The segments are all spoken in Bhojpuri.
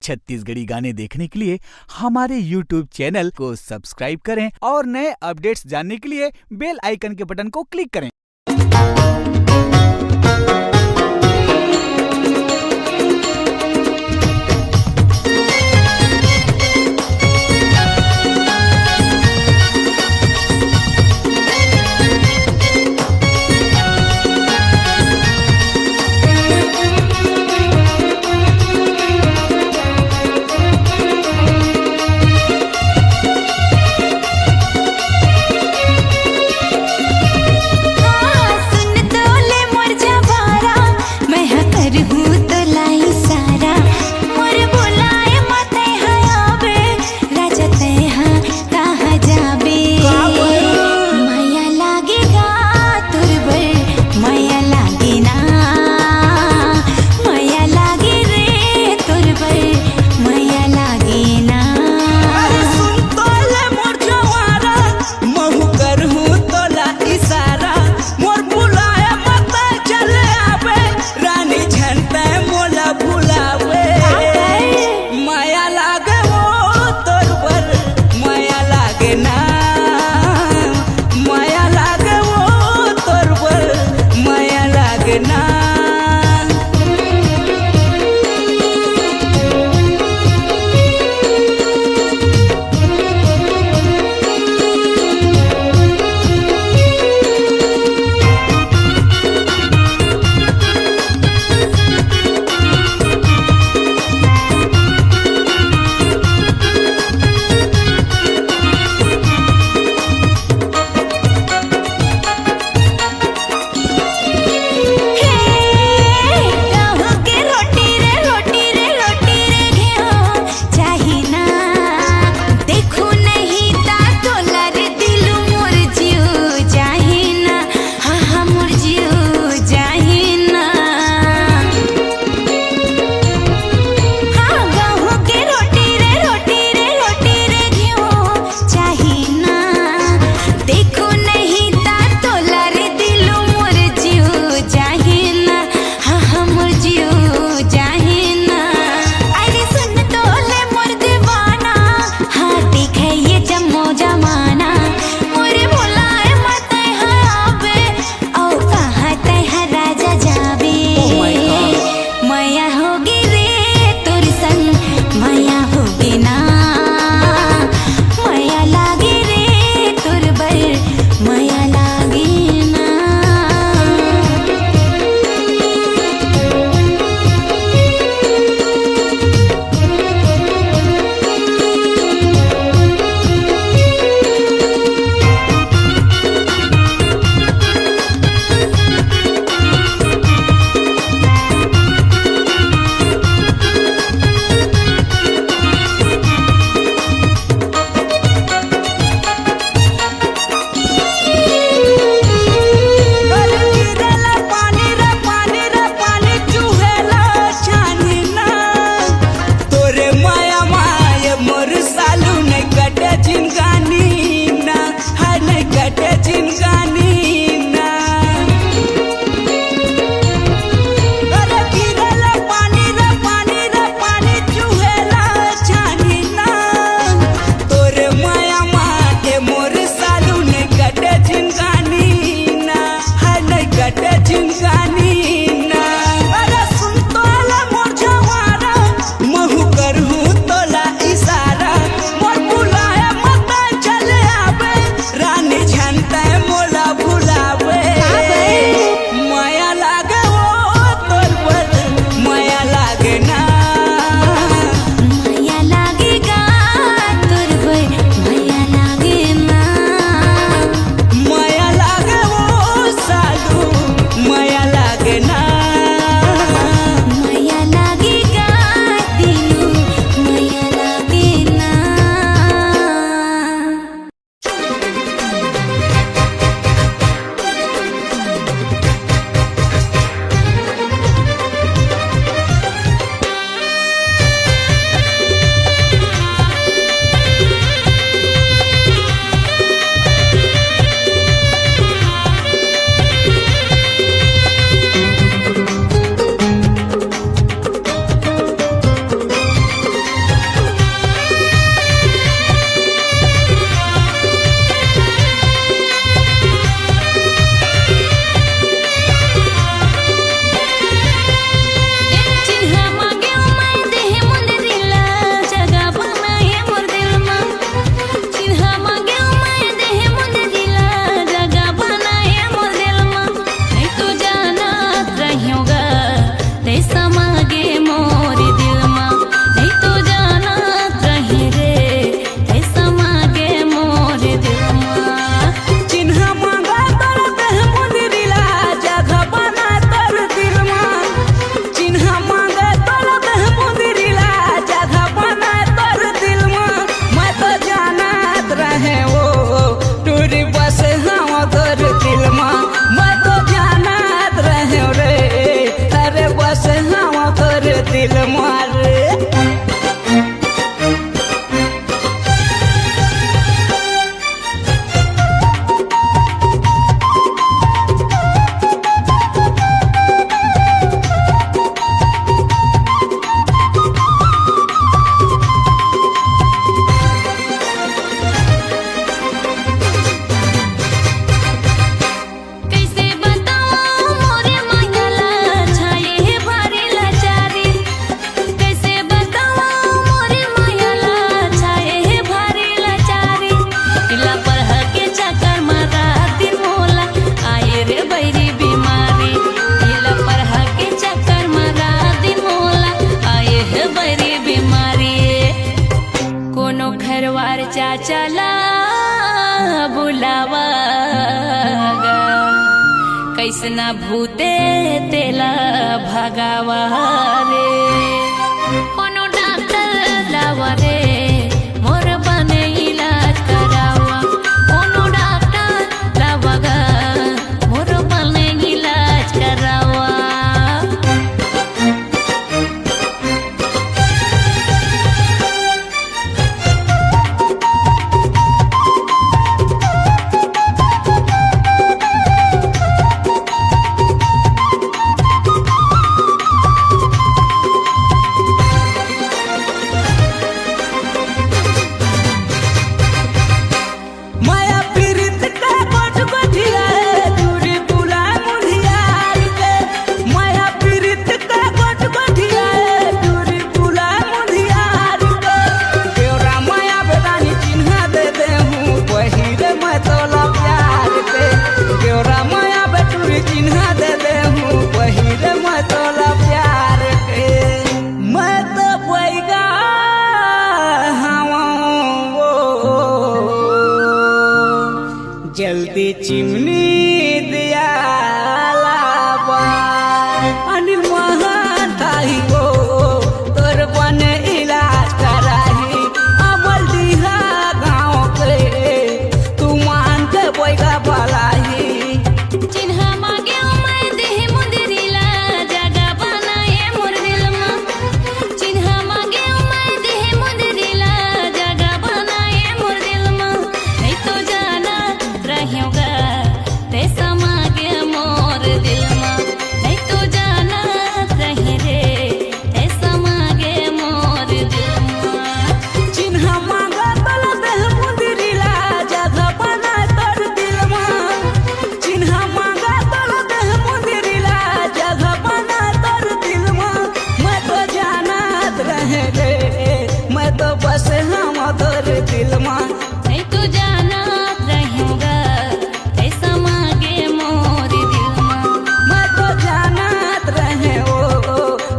छत्तीसगढ़ी गाने देखने के लिए हमारे YouTube चैनल को सब्सक्राइब करें और नए अपडेट्स जानने के लिए बेल आइकन के बटन को क्लिक करें। कैसना भूते तेला भगावा रे कोनो डॉक्टर लावा रे मोर बने इलाज करावा कोनो डॉक्टर लावा गा मोर बने इलाज करावा। जल्दी चिमनी दिया लावा अनिल महाताही हो तोर बने इलाज कराही अमल दिहा गाँव के तू मान के बोएगा भलाई चिन्हा मांगे मैं देह मुंदरीला जगह बनाए मोर दिल में चिन्हा मांगे मैं देह मुंदरीला जगह बनाए मोर दिल में नहीं तो जाना रहेगा तैसा मांगे मोर दिल में नहीं तो जाना रहे रे तैसा मांगे मोर दिल में चिन्हा मांगा तोला देह मुंदरीला जगह बनाए तोर दिल में चिन्हा मांगा तोला देह मुंदरीला जगह बनाए तोर दिल में मैं तो जानत रहे रे मैं तो बस हम तोर दिल में नहीं तो जाना रहेगा तैसा मांगे मोर दिल में मैं तो जानत रहे ओ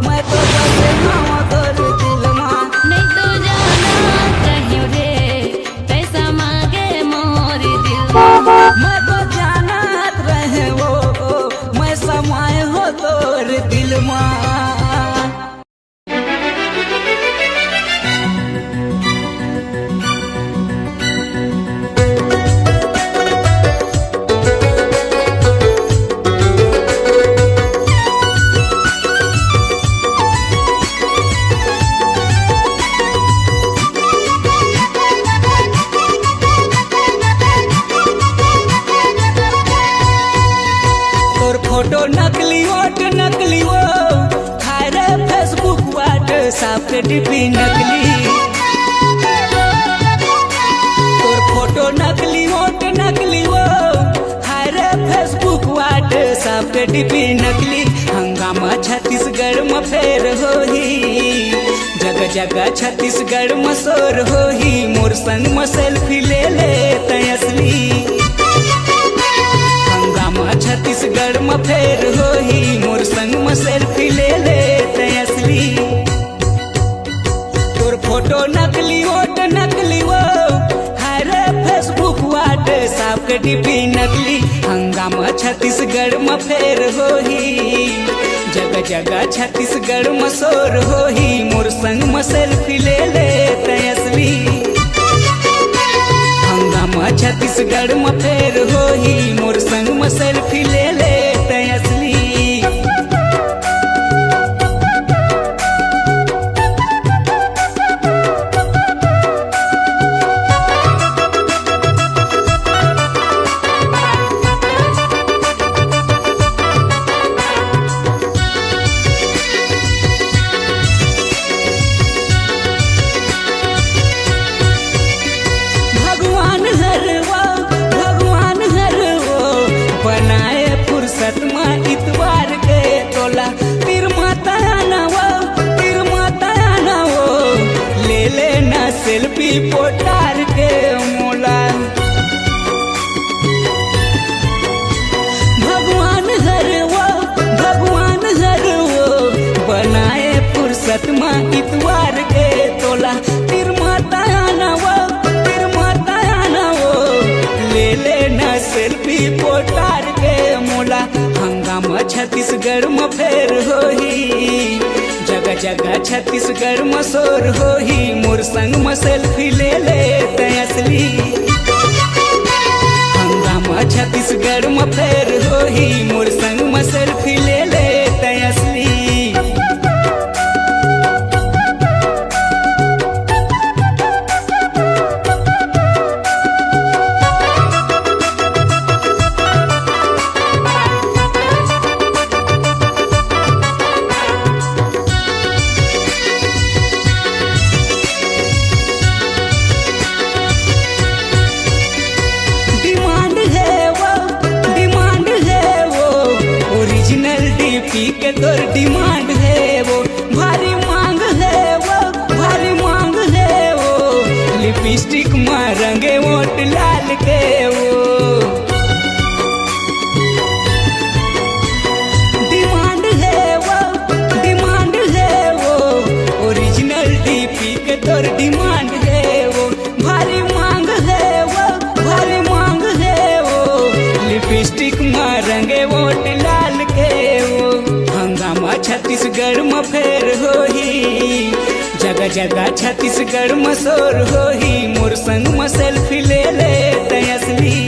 मैं तो बस हम तोर दिल में नहीं तो जाना रहे रे तैसा मांगे मोर दिल में मैं तो जानत रहे ओ मैं समय हो तोर दिल में। तोर फोटो नकली ओट नकली वो खाए रे फेसबुक वाट साफ डिब्बी नकली तोर फोटो नकली ओट नकली वो खाए रे फेसबुक वाट साफ डिब्बी नकली हंगामा छत्तीसगढ़ में फेर होही जगह जगह छत्तीसगढ़ में शोर होही मोर संग में सेल्फी ले ले तय असली हंगामा छत्तीसगढ़ में फेर होही मोर संग में सेल्फी ले ले तय असली तोर फोटो नकली ओट नकली वो हाय रे फेसबुक वाट साफ के डिब्बी नकली हंगामा छत्तीसगढ़ में फेर होही जगह जगह छत्तीसगढ़ में शोर होही मोर संग में सेल्फी ले ले तय असली हंगामा छत्तीसगढ़ में फेर होही मोर संग में सेल्फी ले ले तय असली। भगवान हर वो बनाए फुर्सत में इतवार के तोला तिर माता ना वो ले लेना सेल्फी पोटार के मोला भगवान हर वो बनाए फुर्सत में इतवार के तोला तिर माता ना वो ले लेना सेल्फी पोटार के मोला छत्तीसगढ़ में फेर होही, जगह जगह छत्तीसगढ़ में शोर होही, मोर संग में सेल्फी ले ले तय असली। हंगामा छत्तीसगढ़ में फेर होही, मोर संग में सेल्फी ले ले तय असली। के तोर डिमांड है वो, भारी मांग है वो, भारी मांग है वो, लिपस्टिक में रंगे वोट लाल के वो। डिमांड है वो, डिमांड है वो, ओरिजिनल डीपी के तोर डिमांड है वो, भारी मांग है वो, भारी मांग है वो, लिपस्टिक में रंगे वोट लाल के वो। हंगामा छत्तीसगढ़ में फेर होही, जगह जगह छत्तीसगढ़ में शोर होही, मोर संग में सेल्फी ले ले तय असली।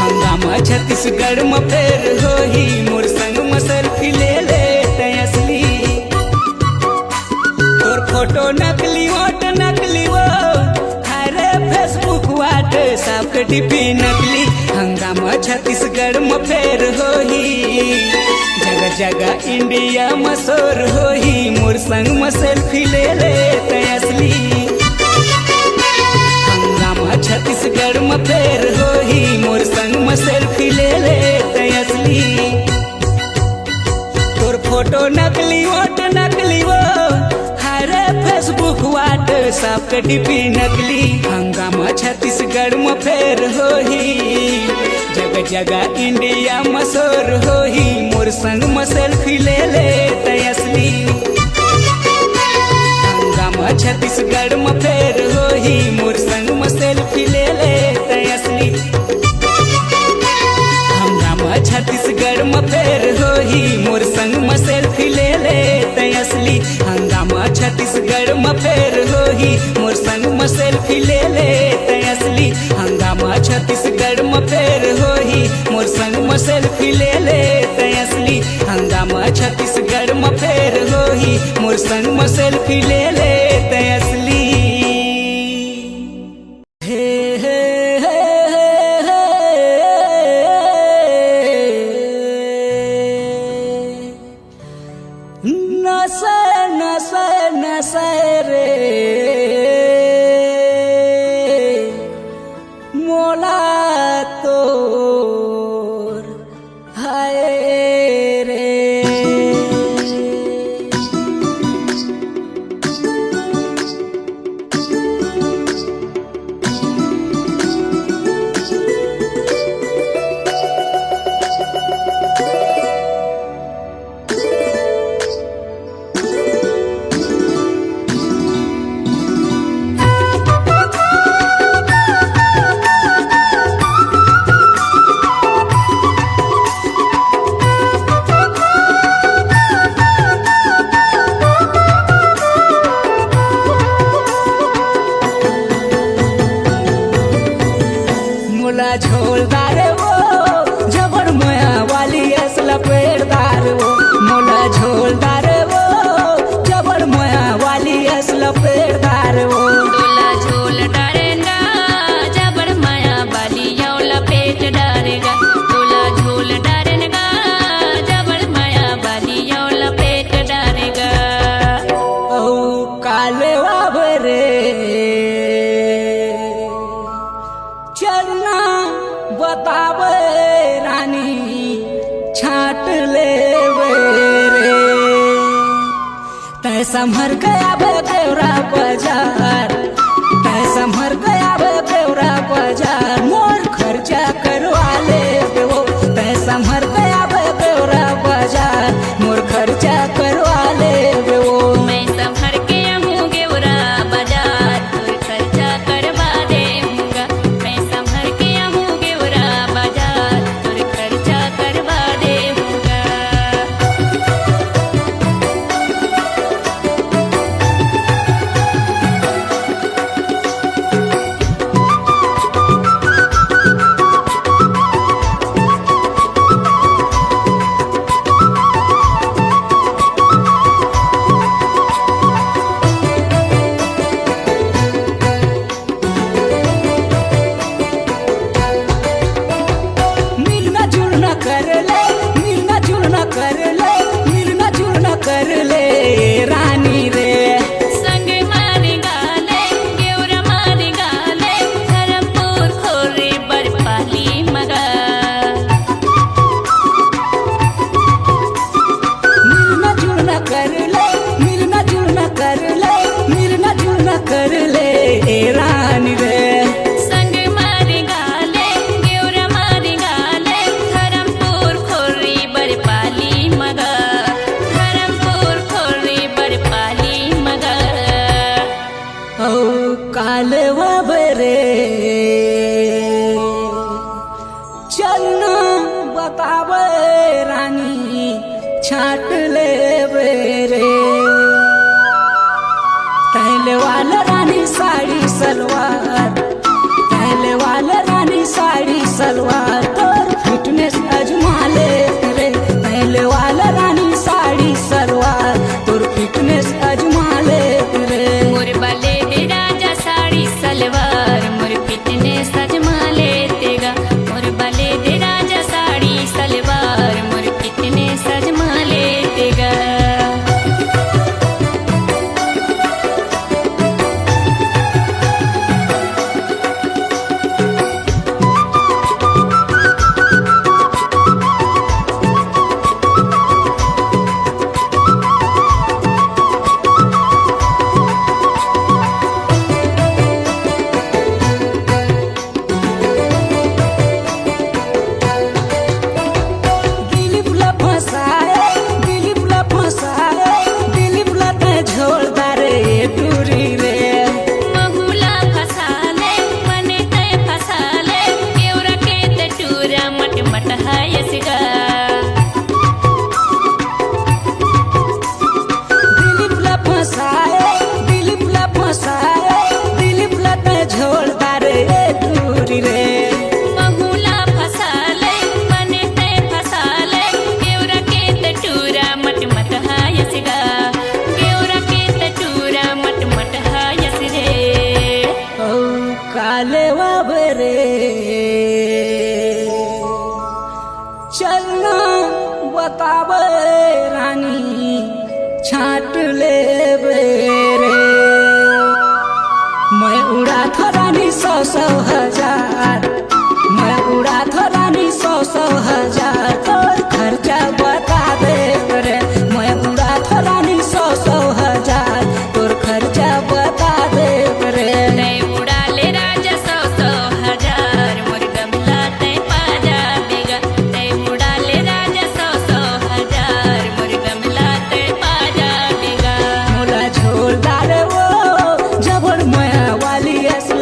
हंगामा छत्तीसगढ़ में फेर होही, मोर संग में सेल्फी ले ले तय असली। तोर फोटो नकली वोट नकली वो, हरे फेसबुक व्हाट्सएप के डीपी नकली। हंगामा छत्तीसगढ़ में फेर होही, जगह जगह इंडिया में शोर होही, मोर संग में सेल्फी ले ले तय असली। हंगामा छत्तीसगढ़ में फेर होही, मोर संग में सेल्फी ले ले तय असली। तोर फोटो नकली वोट नकली वो, हरे फेसबुक व्हाट्सएप के डीपी नकली। हंगामा छत्तीसगढ़ में फेर होही, जगह जगह इंडिया में शोर होही, मोर संग में सेल्फी ले ले तय असली। हंगामा छत्तीसगढ़ में फेर होही, मोर संग में सेल्फी ले ले तय असली। हंगामा छत्तीसगढ़ में फेर होही, मोर संग में सेल्फी ले ले तय असली। हंगामा छत्तीसगढ़ में फेर होही, मोर संग में सेल्फी ले ले तय असली। हंगामा छत्तीसगढ़ में फेर होही, मोर संग में सेल्फी ले ले तय असली। हंगामा छत्तीसगढ़ में फेर होही, मोर संग में सेल्फी ले ले तय असली। नशे नशे नशे रे मोला तोर हाय रे। झोलदार वो जबर मोया वाली असला पेड़दार वो, मोला झोलदार वो जबर मोया वाली असला पेड़दार वो। तोला झोल डारेगा जबर माया वाली यौला पेट डारेगा, तोला झोल डारेगा जबर माया वाली यौला पेट डारेगा। ओ काले वाबरे चलना बतावे रानी छाट ले रे। तै संभर गया बेवरा बाजार, तै संभर गया बेवरा बाजार, मोर खर्चा करवा ले वो। तै संभर गया बेवरा बाजार, मोर खर्चा करवा ले वो। मैं संभर के आहूँ गेवरा बाजार, तोर खर्चा करवा देऊंगा। मैं संभर के आहूँ गेवरा बाजार, तोर खर्चा करवा देऊंगा। छाट ले रे। पहले वाला रानी साड़ी सलवार, पहले वाला रानी साड़ी सलवार तोर फिटनेस अजमा ले रे। पहले वाला रानी साड़ी सलवार तोर फिटनेस अजमा ले रे। मोर बाले दे राजा साड़ी सलवार मोर फिटनेस अजमा लेतेगा। मोर बाले दे राजा साड़ी सलवार मोर फिटनेस अजमा लेतेगा। काले बाबरे चलना बतावे रानी छाट ले रे। मैं उड़ा था रानी 100 हजार, मैं उड़ा था रानी 100 हजार तोर खर्चा बता दे रे। मैं उड़ा था रानी 100 हजार तोर खर्चा बता दे रे।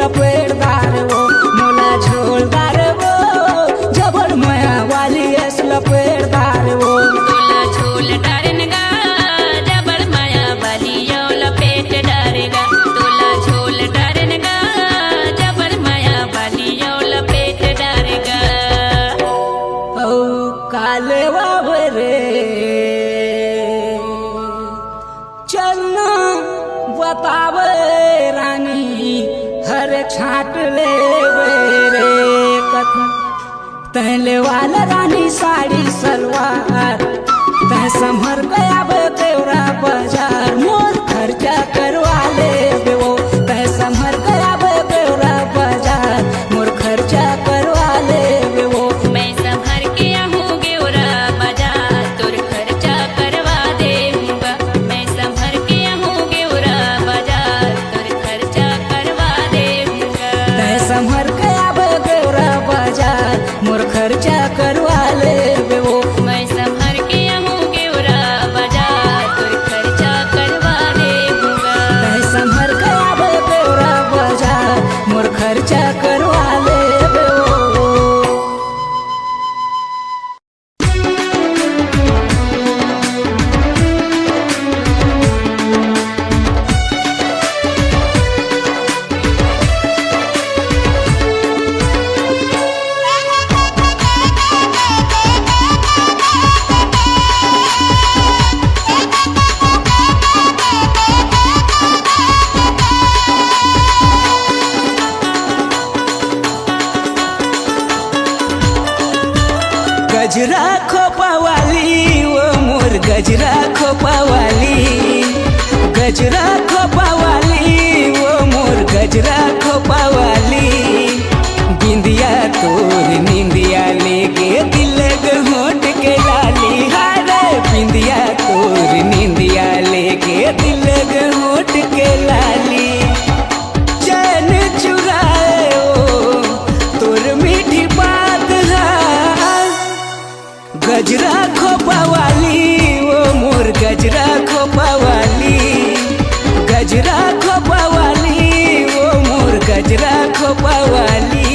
लपेटदार वो मोला झोलदार वो जबर माया वाली ऐस लपेटदार वो। तोला झोल डारेगा जबर माया वाली यो लपेट डारेगा। तोला झोल डारेगा जबर माया वाली यो लपेट डारेगा। ओ काले बाबरे चलना बतावे रानी हर छाट ले रे। कथा पहले वाला रानी साड़ी सलवार तै संभर गया बेवरा बाजार मोर खर्चा करवा ले वो। तै संभर गया बेवरा बाजार मोर खर्चा करवा ले वो। मैं संभर के आहूँ गेवरा बाजार तोर खर्चा करवा देऊंगा। मैं संभर के आहूँ गेवरा बाजार तोर खर्चा करवा देऊंगा। तै संभर गया बेवरा बाजार मोर खर्चा करवा ले वो। मैं संभर के आहूँ गेवरा बाजार तोर खर्चा करवा देऊंगा। तै संभर गया बेवरा बाजार मोर खर्चा करवा ले वो। गजरा खोपा वाली वो मोर गजरा खोपा वाली। गजरा खोपा वाली वो मोर गजरा खोपा वाली। बिंदिया तोर निंदिया लेके दिल होट के लाली। हारे बिंदिया तोर निंदिया लेके दिल होट के लाली। चैन चुराए ओ तोर मीठी बात है। गजरा खोपा वाली वो मोर गजरा खोपा वाली। गजरा खोपा वाली वो मोर गजरा खोपा वाली।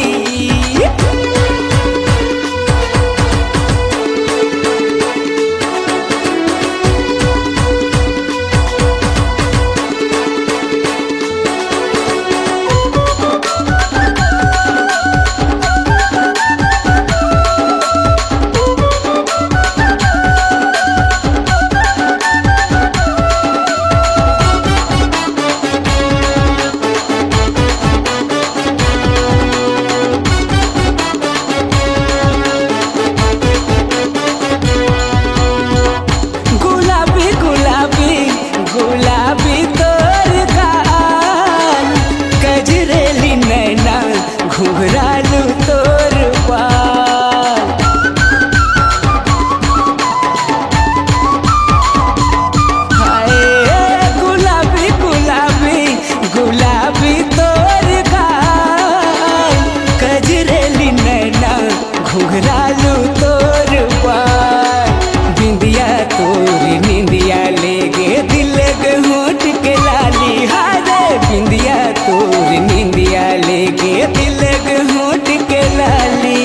तोर निंदिया ले गे दिल के होठ के लाली हारे बिंदिया तोर निंदिया ले गे दिल के होठ के लाली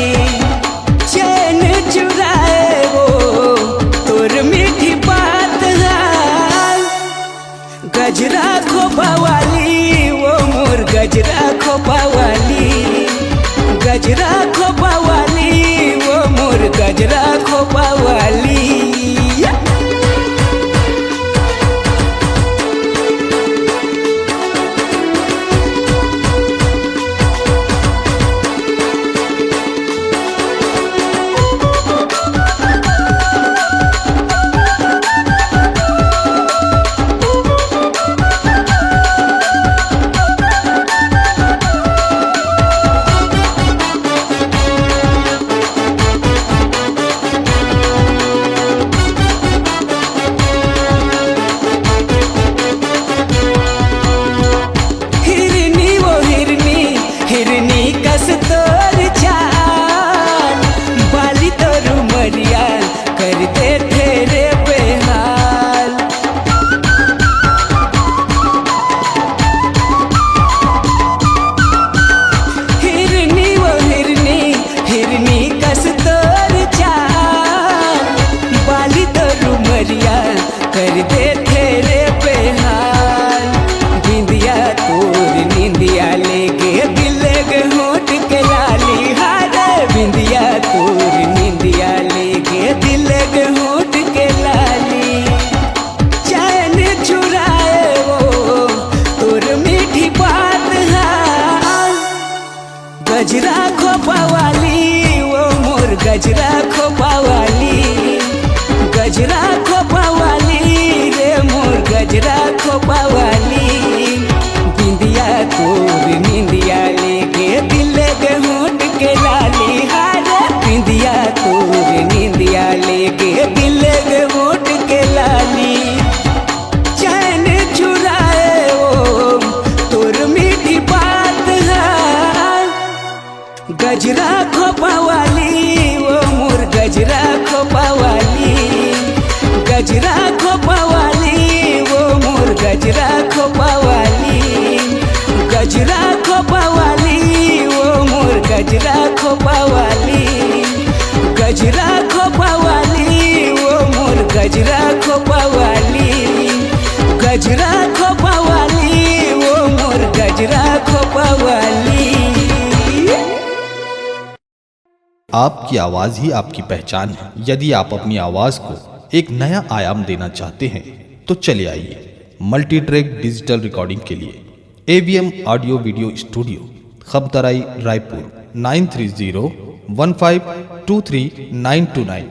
चैन चुराए वो तोर मीठी बात है गजरा खोपा वाली वो मोर गजरा खोपा वाली गजरा खोपा वाली वो मोर गजरा खोपा वाली कर दे तेरे पे हाल बिंदिया तोर निंदिया ले गे दिल के होठ के लाली हारे बिंदिया तोर निंदिया ले गे दिल के होठ के लाली चैन चुराए वो तोर मीठी बात है गजरा खोपा वाली वो मोर गजरा खोपा वाली गजरा खोपा वाली रे मोर गजरा खोपा वाली बिंदिया तोर निंदिया ले गे दिल के होठ के लाली हारे बिंदिया तोर निंदिया ले गे दिल के होठ के लाली चैन चुराए वो तोर मीठी बात है गजरा खोपा वाली वो मोर गजरा खोपा वाली गजरा खोपा वाली वो मोर गजरा खोपा वाली गजरा खोपा वाली वो मोर गजरा खोपा वाली गजरा खोपा वाली वो मोर गजरा खोपा वाली गजरा खोपा वाली वो मोर गजरा खोपा वाली। आपकी आवाज ही आपकी पहचान है। यदि आप अपनी आवाज को एक नया आयाम देना चाहते हैं तो चले आइए मल्टी ट्रैक डिजिटल रिकॉर्डिंग के लिए AVM ऑडियो वीडियो स्टूडियो खबतराई रायपुर 9301523929।